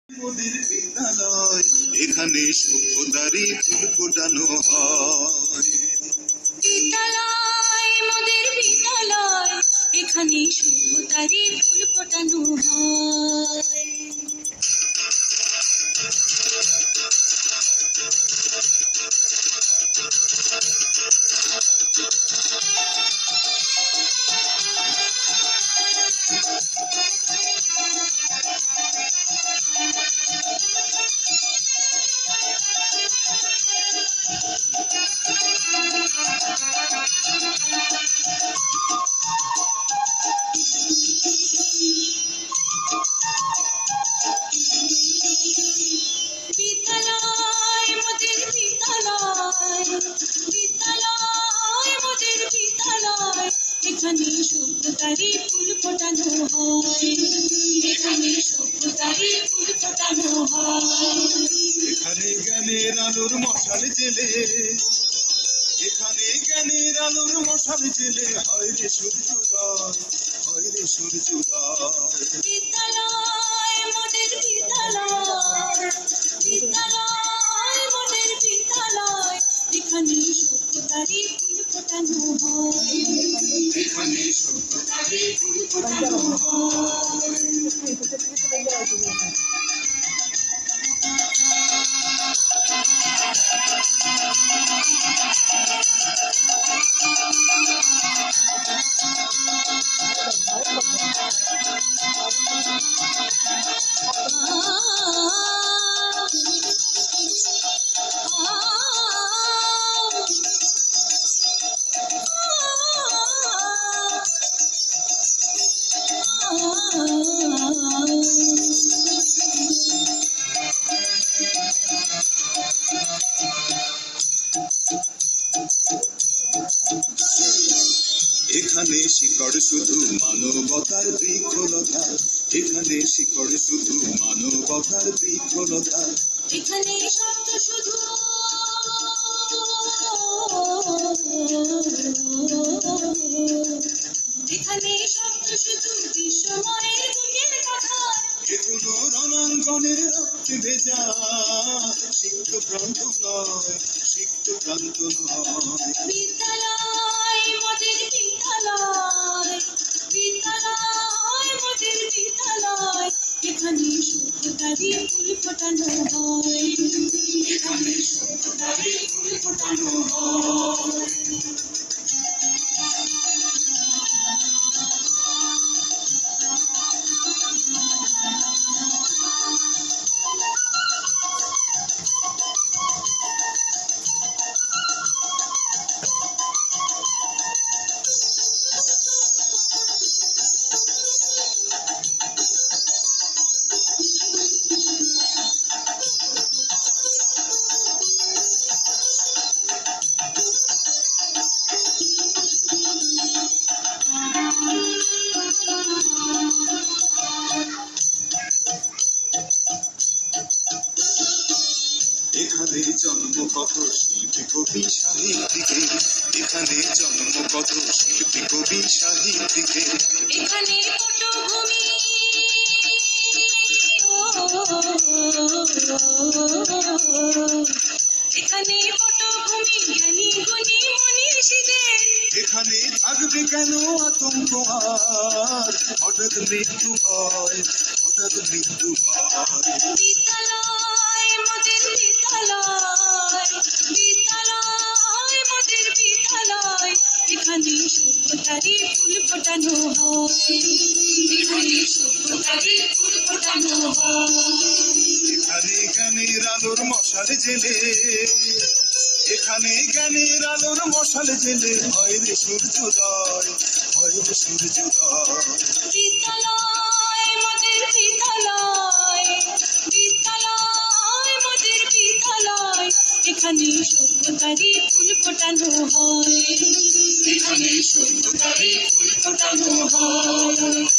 মোদের বিদ্যালয়, এখানে সভ্যতারই ফুল ফোটানো হয়। বিদ্যালয় মোদের বিদ্যালয়, এখানে সভ্যতারই ফুল ফোটানো হয়। বিদ্যালয় মোদের বিদ্যালয়, বিদ্যালয় মোদের বিদ্যালয়, এখানে সভ্যতারই ফুল ফোটানো হয়। এখানে সভ্যতারই ফুল ফোটানো হয়। এখানে জ্ঞানের আলোর মশাল জেলে, এখানে জ্ঞানের আলোর মশাল জেলে হয় রে সূর্যোদয়, হয় রে সূর্যোদয়। বিদ্যালয় মোদের বিদ্যালয়, বিদ্যালয় মোদের বিদ্যালয়, এখানে সভ্যতারই ফুল ফোটানো হয়। এখানে সভ্যতারই ফুল ফোটানো হয়। এখানে শিকড় শুধু মানবতার বৃক্ষলতা, এখানে শিকড় শুধু মানবতার বৃক্ষলতা। এখানে শব্দ শুধু এখানে শব্দ শুধু বিশ্বময়ের বুকের কথা। এগুলো রণাঙ্গনের রক্তে ভেজা, সিক্ত প্রান্ত নয়, সিক্ত প্রান্ত নয়। বিদ্যালয় মোদের বিদ্যালয়, বিদ্যালয় মোদের বিদ্যালয়, এখানে সভ্যতারই ফুল ফোটানো হয়। এখানে সভ্যতারই ফুল ফোটানো হয়। এখানে জন্ম কত শিল্পী কবি সাহিত্যিকের, এখানে জন্ম কত শিল্পী কবি সাহিত্যিকের। এখানে পটভূমি এখানে পটভূমি জ্ঞানী গুণী মনীষীদের। এখানে থাকবে কেন আতঙ্ক আর, হঠাৎ মৃত্যু হয়, হঠাৎ মৃত্যু হয়। বিদ্যালয় মোদের বিদ্যালয়, বিদ্যালয় মোদের বিদ্যালয়, এখানে সভ্যতারই ফুল ফোটানো হয়। এখানে সভ্যতারই ফুল ফোটানো হয়। এখানে জ্ঞানের আলোর মশাল জেলে, এখানে জ্ঞানের আলোর মশাল জেলে হয় রে সূর্যোদয়, হয় রে সূর্যোদয়। বিদ্যালয় মোদের বিদ্যালয়, বিদ্যালয় মোদের বিদ্যালয়, এখানে সভ্যতারই ফুল ফোটানো হয়। এখানে সভ্যতারই ফুল ফোটানো হয়।